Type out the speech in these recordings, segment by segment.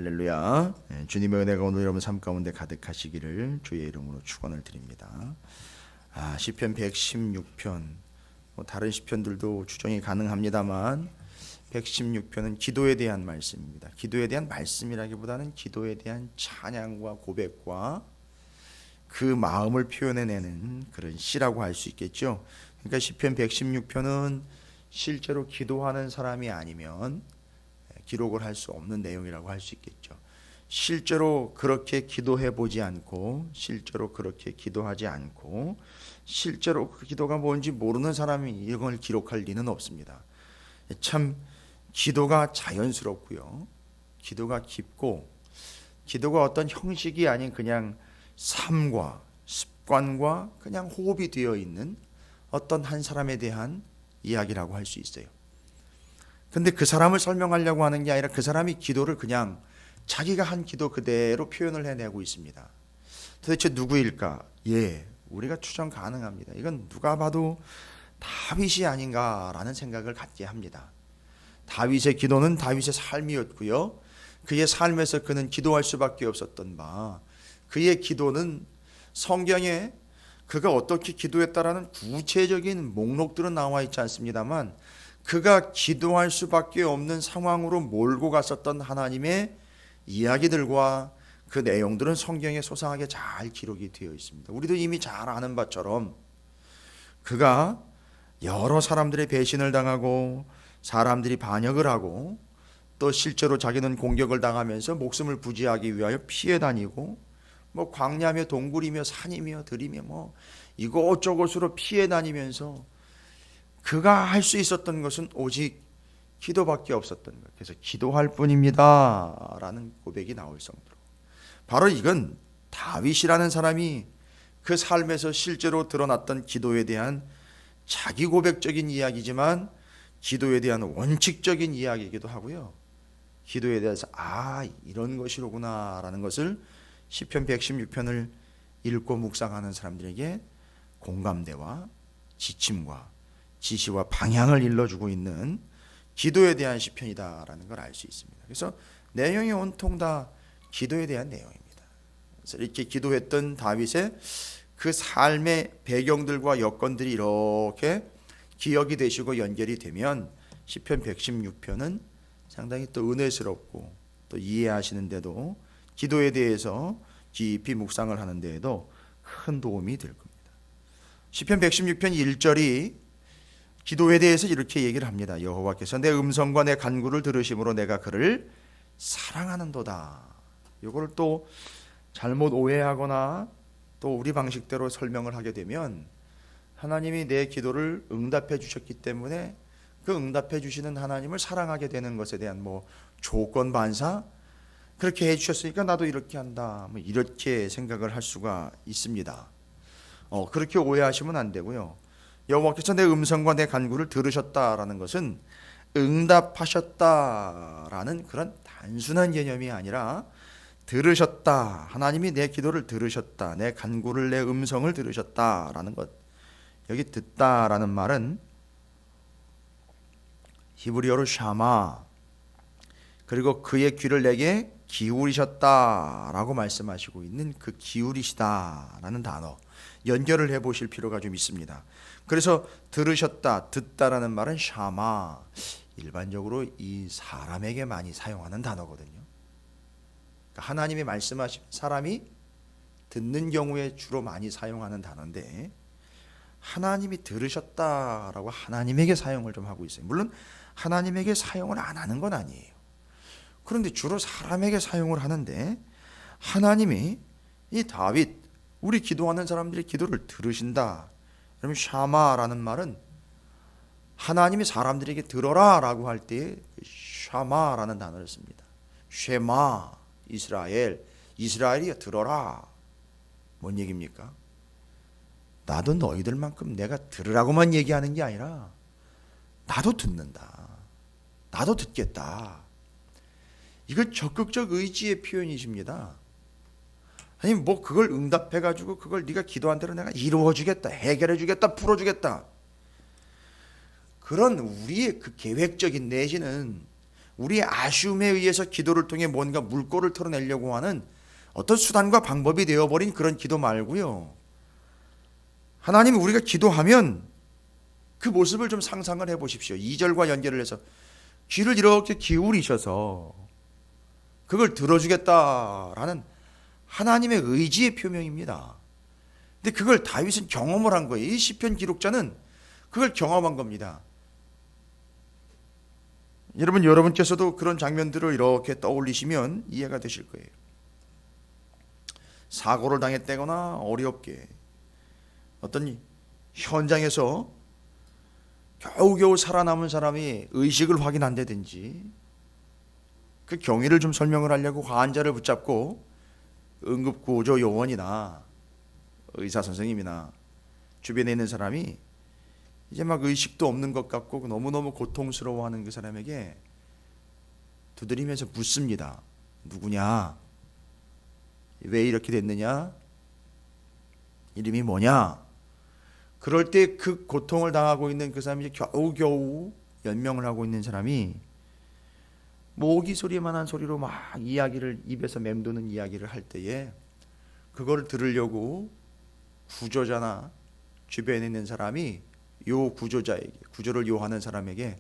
할렐루야. 주님의 은혜가 오늘 여러분 삶 가운데 가득하시기를 주의 이름으로 축원을 드립니다. 시편 116편, 다른 시편들도 추정이 가능합니다만 116편은 기도에 대한 말씀입니다. 기도에 대한 말씀이라기보다는 기도에 대한 찬양과 고백과 그 마음을 표현해내는 그런 시라고 할 수 있겠죠. 그러니까 시편 116편은 실제로 기도하는 사람이 아니면 기록을 할 수 없는 내용이라고 할 수 있겠죠. 실제로 그렇게 기도해 보지 않고, 실제로 그렇게 기도하지 않고, 실제로 그 기도가 뭔지 모르는 사람이 이걸 기록할 리는 없습니다. 참 기도가 자연스럽고요, 기도가 깊고, 기도가 어떤 형식이 아닌 그냥 삶과 습관과 그냥 호흡이 되어 있는 어떤 한 사람에 대한 이야기라고 할 수 있어요. 근데 그 사람을 설명하려고 하는 게 아니라 그 사람이 기도를 그냥 자기가 한 기도 그대로 표현을 해내고 있습니다. 도대체 누구일까? 우리가 추정 가능합니다. 이건 누가 봐도 다윗이 아닌가라는 생각을 갖게 합니다. 다윗의 기도는 다윗의 삶이었고요, 그의 삶에서 그는 기도할 수밖에 없었던 바, 그의 기도는 성경에 그가 어떻게 기도했다라는 구체적인 목록들은 나와 있지 않습니다만, 그가 기도할 수밖에 없는 상황으로 몰고 갔었던 하나님의 이야기들과 그 내용들은 성경에 소상하게 잘 기록이 되어 있습니다. 우리도 이미 잘 아는 바처럼 그가 여러 사람들의 배신을 당하고 사람들이 반역을 하고 또 실제로 자기는 공격을 당하면서 목숨을 부지하기 위하여 피해 다니고 광야며 동굴이며 산이며 들이며 이곳저곳으로 피해 다니면서 그가 할 수 있었던 것은 오직 기도밖에 없었던 것. 그래서 기도할 뿐입니다 라는 고백이 나올 정도로, 바로 이건 다윗이라는 사람이 그 삶에서 실제로 드러났던 기도에 대한 자기 고백적인 이야기지만 기도에 대한 원칙적인 이야기이기도 하고요, 기도에 대해서 이런 것이로구나 라는 것을 시편 116편을 읽고 묵상하는 사람들에게 공감대와 지침과 지시와 방향을 일러주고 있는 기도에 대한 시편이다라는 걸 알 수 있습니다. 그래서 내용이 온통 다 기도에 대한 내용입니다. 그래서 이렇게 기도했던 다윗의 그 삶의 배경들과 여건들이 이렇게 기억이 되시고 연결이 되면 시편 116편은 상당히 또 은혜스럽고 또 이해하시는데도, 기도에 대해서 깊이 묵상을 하는 데에도 큰 도움이 될 겁니다. 시편 116편 1절이 기도에 대해서 이렇게 얘기를 합니다. 여호와께서 내 음성과 내 간구를 들으심으로 내가 그를 사랑하는도다. 이걸 또 잘못 오해하거나 또 우리 방식대로 설명을 하게 되면, 하나님이 내 기도를 응답해 주셨기 때문에 그 응답해 주시는 하나님을 사랑하게 되는 것에 대한 조건 반사, 그렇게 해 주셨으니까 나도 이렇게 한다, 이렇게 생각을 할 수가 있습니다. 그렇게 오해하시면 안 되고요. 여호와께서 내 음성과 내 간구를 들으셨다라는 것은 응답하셨다라는 그런 단순한 개념이 아니라, 들으셨다, 하나님이 내 기도를 들으셨다, 내 간구를, 내 음성을 들으셨다라는 것. 여기 듣다라는 말은 히브리어로 샤마, 그리고 그의 귀를 내게 기울이셨다라고 말씀하시고 있는 그 기울이시다라는 단어, 연결을 해보실 필요가 좀 있습니다. 그래서 들으셨다, 듣다라는 말은 샤마, 일반적으로 이 사람에게 많이 사용하는 단어거든요. 그러니까 하나님이 말씀하신 사람이 듣는 경우에 주로 많이 사용하는 단어인데, 하나님이 들으셨다라고 하나님에게 사용을 좀 하고 있어요. 물론 하나님에게 사용을 안 하는 건 아니에요. 그런데 주로 사람에게 사용을 하는데, 하나님이 이 다윗, 우리 기도하는 사람들의 기도를 들으신다. 그러면 샤마라는 말은 하나님이 사람들에게 들어라 라고 할 때 샤마라는 단어를 씁니다. 쉐마, 이스라엘, 이스라엘이여 들어라. 뭔 얘기입니까? 나도 너희들만큼 내가 들으라고만 얘기하는 게 아니라 나도 듣는다, 나도 듣겠다. 이건 적극적 의지의 표현이십니다. 아니 그걸 응답해가지고 그걸 네가 기도한 대로 내가 이루어주겠다, 해결해주겠다, 풀어주겠다, 그런 우리의 그 계획적인 내지는 우리의 아쉬움에 의해서 기도를 통해 뭔가 물꼬를 털어내려고 하는 어떤 수단과 방법이 되어버린 그런 기도 말고요. 하나님이 우리가 기도하면 그 모습을 좀 상상을 해보십시오. 2절과 연결을 해서 귀를 이렇게 기울이셔서 그걸 들어주겠다라는 하나님의 의지의 표명입니다. 근데 그걸 다윗은 경험을 한 거예요. 이 시편 기록자는 그걸 경험한 겁니다. 여러분께서도 그런 장면들을 이렇게 떠올리시면 이해가 되실 거예요. 사고를 당했다거나 어렵게 어떤 현장에서 겨우겨우 살아남은 사람이 의식을 확인한다든지 그 경위를 좀 설명을 하려고 환자를 붙잡고 응급구조 요원이나 의사 선생님이나 주변에 있는 사람이 이제 막 의식도 없는 것 같고 너무너무 고통스러워하는 그 사람에게 두드리면서 묻습니다. 누구냐? 왜 이렇게 됐느냐? 이름이 뭐냐? 그럴 때 그 고통을 당하고 있는 그 사람이 겨우겨우 연명을 하고 있는 사람이 모기 소리만한 소리로 막 이야기를 입에서 맴도는 이야기를 할 때에 그걸 들으려고 구조자나 주변에 있는 사람이 요 구조자에게 구조를 요하는 사람에게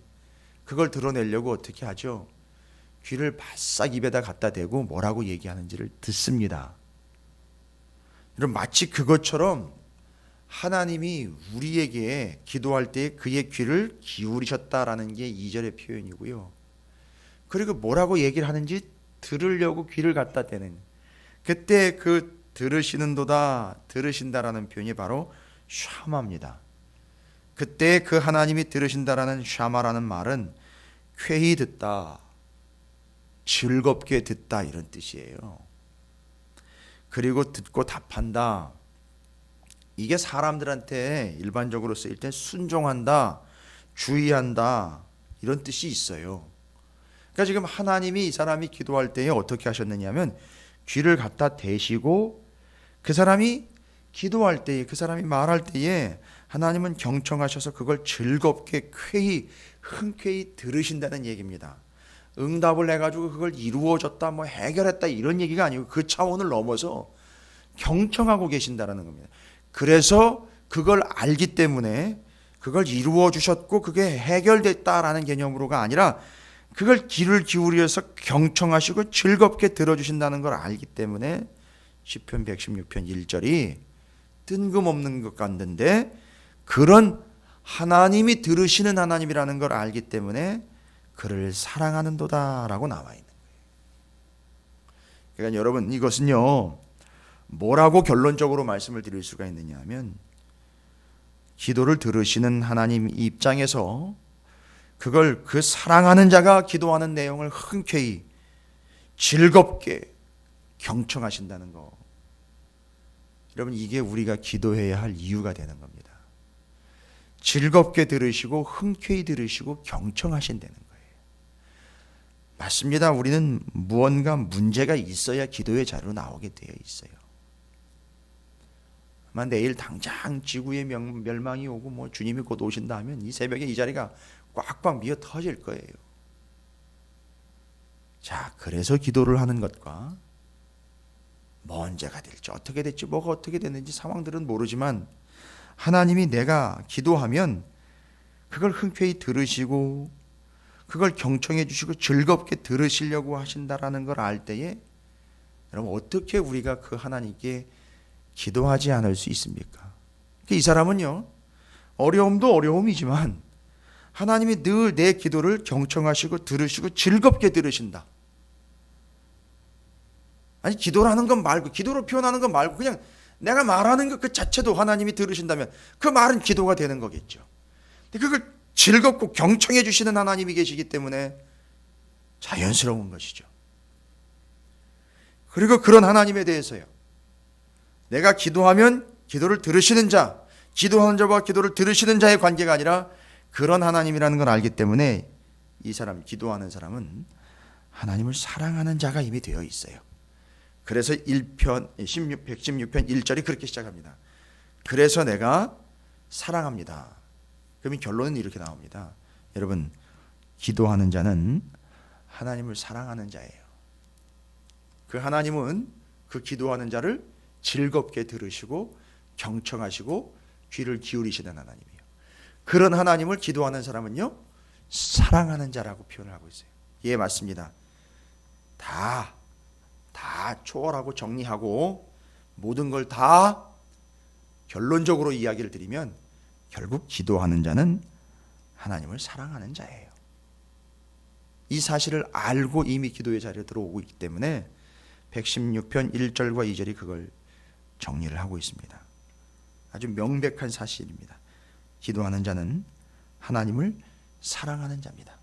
그걸 드러내려고 어떻게 하죠? 귀를 바싹 입에다 갖다 대고 뭐라고 얘기하는지를 듣습니다. 여러분 마치 그것처럼 하나님이 우리에게 기도할 때 그의 귀를 기울이셨다라는 게 2절의 표현이고요. 그리고 뭐라고 얘기를 하는지 들으려고 귀를 갖다 대는 그때 그 들으시는도다 들으신다라는 표현이 바로 샤마입니다. 그때 그 하나님이 들으신다라는 샤마라는 말은 쾌히 듣다, 즐겁게 듣다 이런 뜻이에요. 그리고 듣고 답한다. 이게 사람들한테 일반적으로 쓰일 때 순종한다, 주의한다 이런 뜻이 있어요. 그러니까 지금 하나님이 이 사람이 기도할 때에 어떻게 하셨느냐면 귀를 갖다 대시고 그 사람이 기도할 때에 그 사람이 말할 때에 하나님은 경청하셔서 그걸 즐겁게 쾌히 흔쾌히 들으신다는 얘기입니다. 응답을 해가지고 그걸 이루어졌다 뭐 해결했다 이런 얘기가 아니고 그 차원을 넘어서 경청하고 계신다는 겁니다. 그래서 그걸 알기 때문에 그걸 이루어 주셨고 그게 해결됐다라는 개념으로가 아니라 그걸 귀를 기울여서 경청하시고 즐겁게 들어주신다는 걸 알기 때문에 시편 116편 1절이 뜬금없는 것 같는데 그런 하나님이 들으시는 하나님이라는 걸 알기 때문에 그를 사랑하는도다라고 나와 있는 거예요. 그러니까 여러분 이것은요 뭐라고 결론적으로 말씀을 드릴 수가 있느냐 하면 기도를 들으시는 하나님 입장에서 그걸 그 사랑하는 자가 기도하는 내용을 흔쾌히 즐겁게 경청하신다는 거. 여러분 이게 우리가 기도해야 할 이유가 되는 겁니다. 즐겁게 들으시고 흔쾌히 들으시고 경청하신다는 거예요. 맞습니다. 우리는 무언가 문제가 있어야 기도의 자리로 나오게 되어 있어요. 아마 내일 당장 지구의 멸망이 오고 뭐 주님이 곧 오신다 하면 이 새벽에 이 자리가 꽉꽉 미어 터질 거예요. 자, 그래서 기도를 하는 것과 뭐 언제가 될지 어떻게 될지 뭐가 어떻게 됐는지 상황들은 모르지만 하나님이 내가 기도하면 그걸 흔쾌히 들으시고 그걸 경청해 주시고 즐겁게 들으시려고 하신다라는 걸 알 때에 여러분 어떻게 우리가 그 하나님께 기도하지 않을 수 있습니까? 이 사람은요 어려움도 어려움이지만 하나님이 늘 내 기도를 경청하시고 들으시고 즐겁게 들으신다. 아니 기도라는 건 말고 기도로 표현하는 건 말고 그냥 내가 말하는 것 그 자체도 하나님이 들으신다면 그 말은 기도가 되는 거겠죠. 근데 그걸 즐겁고 경청해 주시는 하나님이 계시기 때문에 자연스러운 것이죠. 그리고 그런 하나님에 대해서요 내가 기도하면 기도를 들으시는 자, 기도하는 자와 기도를 들으시는 자의 관계가 아니라 그런 하나님이라는 걸 알기 때문에 이 사람, 기도하는 사람은 하나님을 사랑하는 자가 이미 되어 있어요. 그래서 116편 1절이 그렇게 시작합니다. 그래서 내가 사랑합니다. 그러면 결론은 이렇게 나옵니다. 여러분, 기도하는 자는 하나님을 사랑하는 자예요. 그 하나님은 그 기도하는 자를 즐겁게 들으시고 경청하시고 귀를 기울이시는 하나님이에요. 그런 하나님을 기도하는 사람은요, 사랑하는 자라고 표현을 하고 있어요. 예, 맞습니다. 다 초월하고 정리하고 모든 걸 다 결론적으로 이야기를 드리면 결국 기도하는 자는 하나님을 사랑하는 자예요. 이 사실을 알고 이미 기도의 자리에 들어오고 있기 때문에 116편 1절과 2절이 그걸 정리를 하고 있습니다. 아주 명백한 사실입니다. 기도하는 자는 하나님을 사랑하는 자입니다.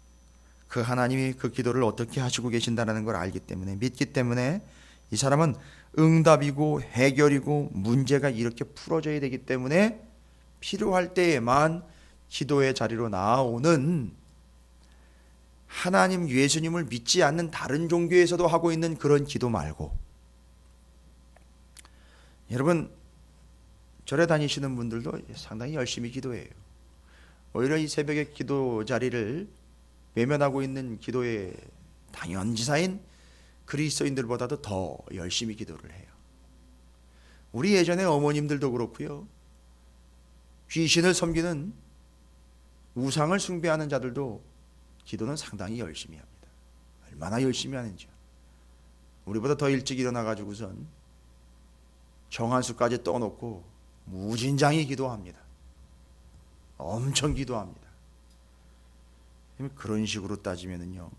그 하나님이 그 기도를 어떻게 하시고 계신다는 걸 알기 때문에, 믿기 때문에 이 사람은 응답이고 해결이고 문제가 이렇게 풀어져야 되기 때문에 필요할 때에만 기도의 자리로 나오는, 하나님 예수님을 믿지 않는 다른 종교에서도 하고 있는 그런 기도 말고, 여러분 절에 다니시는 분들도 상당히 열심히 기도해요. 오히려 이 새벽의 기도 자리를 외면하고 있는 기도의 당연지사인 그리스도인들보다도 더 열심히 기도를 해요. 우리 예전에 어머님들도 그렇고요, 귀신을 섬기는 우상을 숭배하는 자들도 기도는 상당히 열심히 합니다. 얼마나 열심히 하는지요. 우리보다 더 일찍 일어나가지고선 정한수까지 떠놓고 무진장히 기도합니다. 엄청 기도합니다. 그런 식으로 따지면은요,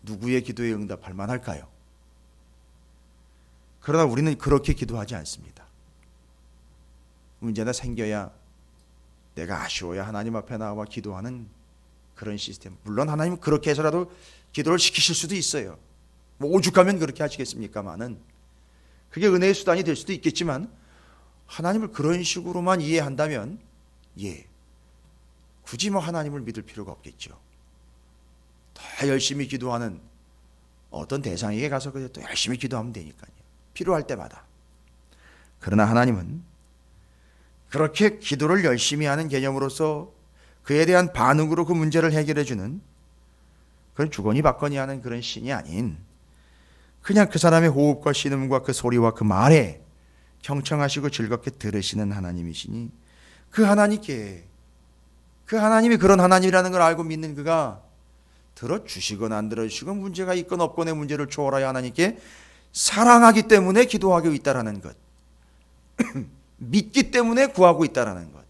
누구의 기도에 응답할 만할까요? 그러나 우리는 그렇게 기도하지 않습니다. 문제나 생겨야, 내가 아쉬워야 하나님 앞에 나와 기도하는 그런 시스템. 물론 하나님은 그렇게 해서라도 기도를 시키실 수도 있어요. 뭐 오죽하면 그렇게 하시겠습니까마는, 그게 은혜의 수단이 될 수도 있겠지만, 하나님을 그런 식으로만 이해한다면 굳이 뭐 하나님을 믿을 필요가 없겠죠. 더 열심히 기도하는 어떤 대상에게 가서 또 열심히 기도하면 되니까요. 필요할 때마다. 그러나 하나님은 그렇게 기도를 열심히 하는 개념으로서 그에 대한 반응으로 그 문제를 해결해 주는, 그런 주거니 받거니 하는 그런 신이 아닌, 그냥 그 사람의 호흡과 신음과 그 소리와 그 말에 경청하시고 즐겁게 들으시는 하나님이시니, 그 하나님께, 그 하나님이 그런 하나님이라는 걸 알고 믿는 그가 들어주시건 안 들어주시건, 문제가 있건 없건의 문제를 초월하여 하나님께 사랑하기 때문에 기도하고 있다라는 것, 믿기 때문에 구하고 있다라는 것,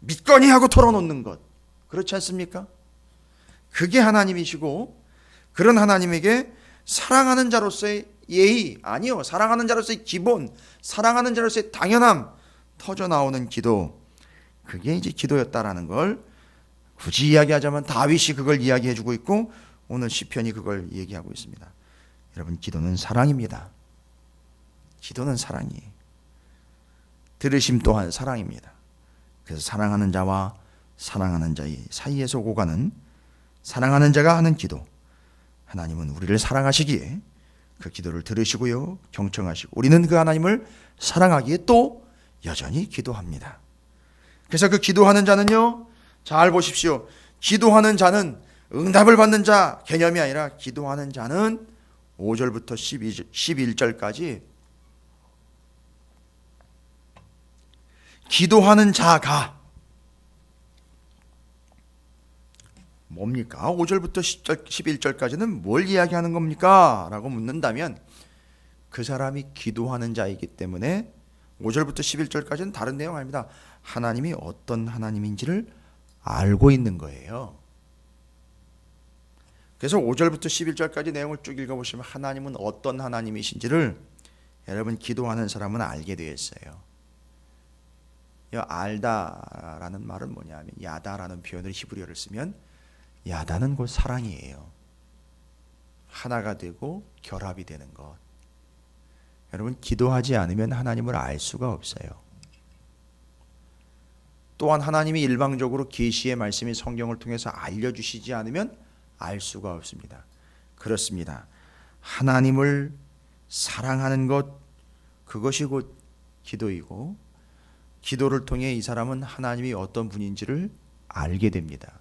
믿거니 하고 털어놓는 것, 그렇지 않습니까? 그게 하나님이시고, 그런 하나님에게 사랑하는 자로서의 예의, 아니요, 사랑하는 자로서의 기본, 사랑하는 자로서의 당연함 터져나오는 기도, 그게 이제 기도였다라는 걸 굳이 이야기하자면 다윗이 그걸 이야기해주고 있고, 오늘 시편이 그걸 얘기하고 있습니다. 여러분, 기도는 사랑입니다. 기도는 사랑이에요. 들으심 또한 사랑입니다. 그래서 사랑하는 자와 사랑하는 자의 사이에서 오가는, 사랑하는 자가 하는 기도, 하나님은 우리를 사랑하시기에 그 기도를 들으시고요, 경청하시고, 우리는 그 하나님을 사랑하기에 또 여전히 기도합니다. 그래서 그 기도하는 자는요, 잘 보십시오. 기도하는 자는 응답을 받는 자 개념이 아니라, 기도하는 자는 5절부터 11절까지 기도하는 자가 뭡니까? 5절부터 11절까지는 뭘 이야기하는 겁니까? 라고 묻는다면, 그 사람이 기도하는 자이기 때문에 5절부터 11절까지는 다른 내용 아닙니다. 하나님이 어떤 하나님인지를 알고 있는 거예요. 그래서 5절부터 11절까지 내용을 쭉 읽어보시면 하나님은 어떤 하나님이신지를 여러분, 기도하는 사람은 알게 되어 있어요. 알다라는 말은 뭐냐면, 야다라는 표현을 히브리어를 쓰면, 야다는 곧 사랑이에요. 하나가 되고 결합이 되는 것. 여러분, 기도하지 않으면 하나님을 알 수가 없어요. 또한 하나님이 일방적으로 계시의 말씀이 성경을 통해서 알려주시지 않으면 알 수가 없습니다. 그렇습니다. 하나님을 사랑하는 것, 그것이 곧 기도이고, 기도를 통해 이 사람은 하나님이 어떤 분인지를 알게 됩니다.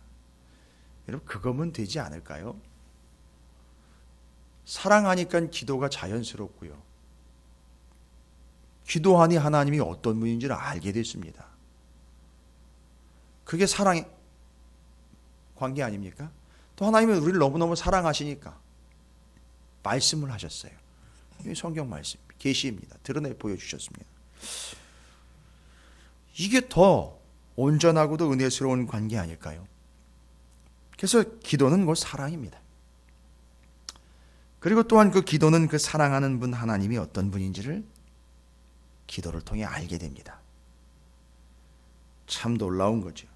여러분 그거면 되지 않을까요? 사랑하니까 기도가 자연스럽고요. 기도하니 하나님이 어떤 분인지를 알게 됐습니다. 그게 사랑의 관계 아닙니까? 또 하나님은 우리를 너무너무 사랑하시니까 말씀을 하셨어요. 이 성경 말씀, 계시입니다. 드러내 보여주셨습니다. 이게 더 온전하고도 은혜스러운 관계 아닐까요? 그래서 기도는 곧 사랑입니다. 그리고 또한 그 기도는 그 사랑하는 분 하나님이 어떤 분인지를 기도를 통해 알게 됩니다. 참 놀라운 거죠.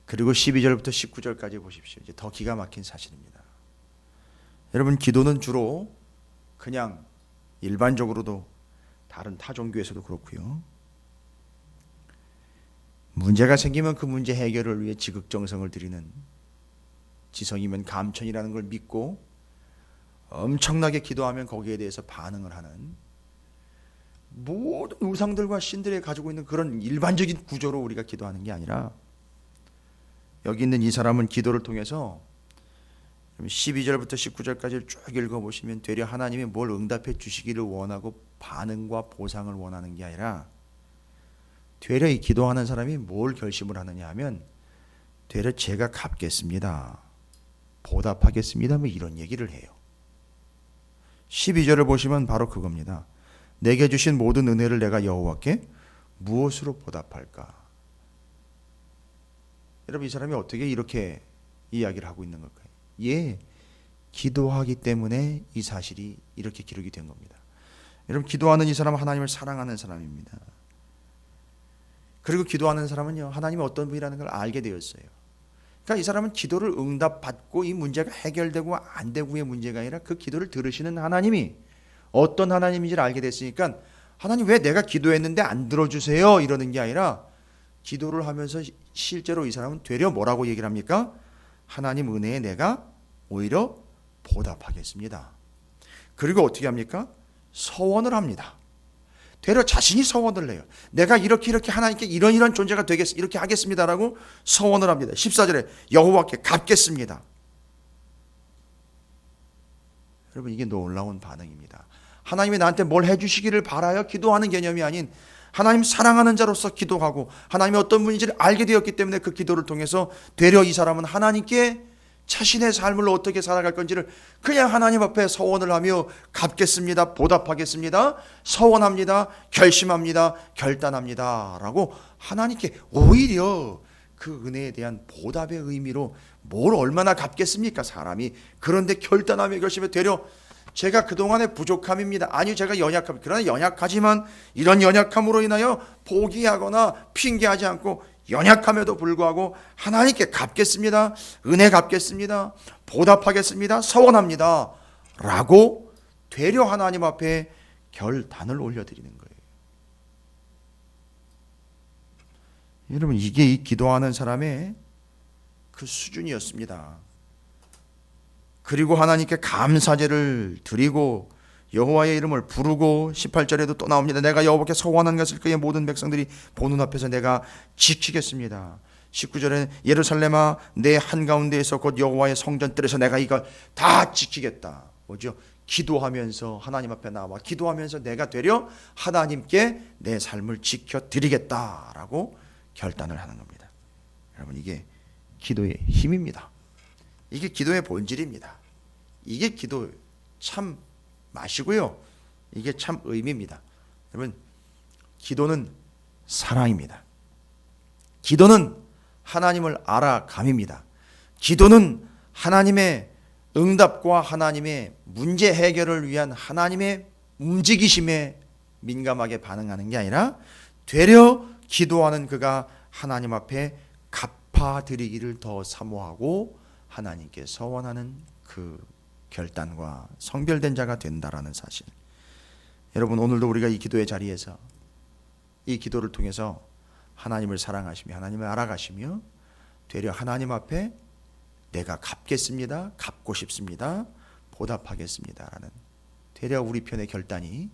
그리고 12절부터 19절까지 보십시오. 이제 더 기가 막힌 사실입니다. 여러분 기도는 주로 그냥 일반적으로도 다른 타 종교에서도 그렇고요. 문제가 생기면 그 문제 해결을 위해 지극정성을 들이는, 지성이면 감천이라는 걸 믿고 엄청나게 기도하면 거기에 대해서 반응을 하는 모든 우상들과 신들이 가지고 있는 그런 일반적인 구조로 우리가 기도하는 게 아니라, 여기 있는 이 사람은 기도를 통해서 12절부터 19절까지 쭉 읽어보시면 되려 하나님이 뭘 응답해 주시기를 원하고 반응과 보상을 원하는 게 아니라, 되려 이 기도하는 사람이 뭘 결심을 하느냐 하면, 되려 제가 갚겠습니다, 보답하겠습니다, 뭐 이런 얘기를 해요. 12절을 보시면 바로 그겁니다. 내게 주신 모든 은혜를 내가 여호와께 무엇으로 보답할까? 여러분 이 사람이 어떻게 이렇게 이야기를 하고 있는 걸까요? 예, 기도하기 때문에 이 사실이 이렇게 기록이 된 겁니다. 여러분 기도하는 이 사람은 하나님을 사랑하는 사람입니다. 그리고 기도하는 사람은요, 하나님이 어떤 분이라는 걸 알게 되었어요. 그러니까 이 사람은 기도를 응답받고 이 문제가 해결되고 안 되고의 문제가 아니라 그 기도를 들으시는 하나님이 어떤 하나님인지를 알게 됐으니까, 하나님 왜 내가 기도했는데 안 들어주세요 이러는 게 아니라, 기도를 하면서 실제로 이 사람은 되려 뭐라고 얘기를 합니까? 하나님 은혜에 내가 오히려 보답하겠습니다. 그리고 어떻게 합니까? 서원을 합니다. 되려 자신이 서원을 해요. 내가 이렇게 하나님께 이런 존재가 되겠습니다, 이렇게 하겠습니다라고 서원을 합니다. 14절에 여호와께 갚겠습니다. 여러분 이게 놀라운 반응입니다. 하나님이 나한테 뭘 해주시기를 바라여 기도하는 개념이 아닌, 하나님 사랑하는 자로서 기도하고 하나님이 어떤 분인지를 알게 되었기 때문에 그 기도를 통해서 되려 이 사람은 하나님께 자신의 삶을 어떻게 살아갈 건지를 그냥 하나님 앞에 서원을 하며 갚겠습니다, 보답하겠습니다, 서원합니다, 결심합니다, 결단합니다 라고 하나님께 오히려 그 은혜에 대한 보답의 의미로, 뭘 얼마나 갚겠습니까 사람이. 그런데 결단하며 결심해, 되려 제가 그동안의 부족함입니다, 아니요 제가 연약합니다, 그러나 연약하지만 이런 연약함으로 인하여 포기하거나 핑계하지 않고 연약함에도 불구하고 하나님께 갚겠습니다, 은혜 갚겠습니다, 보답하겠습니다, 서원합니다 라고 되려 하나님 앞에 결단을 올려드리는 거예요. 여러분 이게 이 기도하는 사람의 그 수준이었습니다. 그리고 하나님께 감사제를 드리고 여호와의 이름을 부르고, 18절에도 또 나옵니다. 내가 여호와께 서원한 것을 그의 모든 백성들이 보는 앞에서 내가 지키겠습니다. 19절에 예루살렘아 내 한가운데에서 곧 여호와의 성전뜰에서 내가 이걸 다 지키겠다. 뭐죠? 기도하면서 하나님 앞에 나와 기도하면서 내가 되려 하나님께 내 삶을 지켜드리겠다라고 결단을 하는 겁니다. 여러분 이게 기도의 힘입니다. 이게 기도의 본질입니다. 이게 기도 참 맛이고요, 이게 참 의미입니다. 여러분 기도는 사랑입니다. 기도는 하나님을 알아감입니다. 기도는 하나님의 응답과 하나님의 문제 해결을 위한 하나님의 움직이심에 민감하게 반응하는 게 아니라, 되려 기도하는 그가 하나님 앞에 갚아드리기를 더 사모하고 하나님께 서원하는 그 결단과 성별된 자가 된다라는 사실. 여러분 오늘도 우리가 이 기도의 자리에서 이 기도를 통해서 하나님을 사랑하시며 하나님을 알아가시며, 되려 하나님 앞에 내가 갚겠습니다, 갚고 싶습니다, 보답하겠습니다 라는 되려 우리 편의 결단이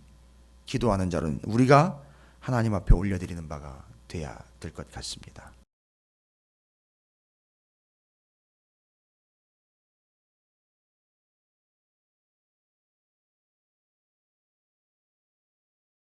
기도하는 자는 우리가 하나님 앞에 올려드리는 바가 돼야 될 것 같습니다.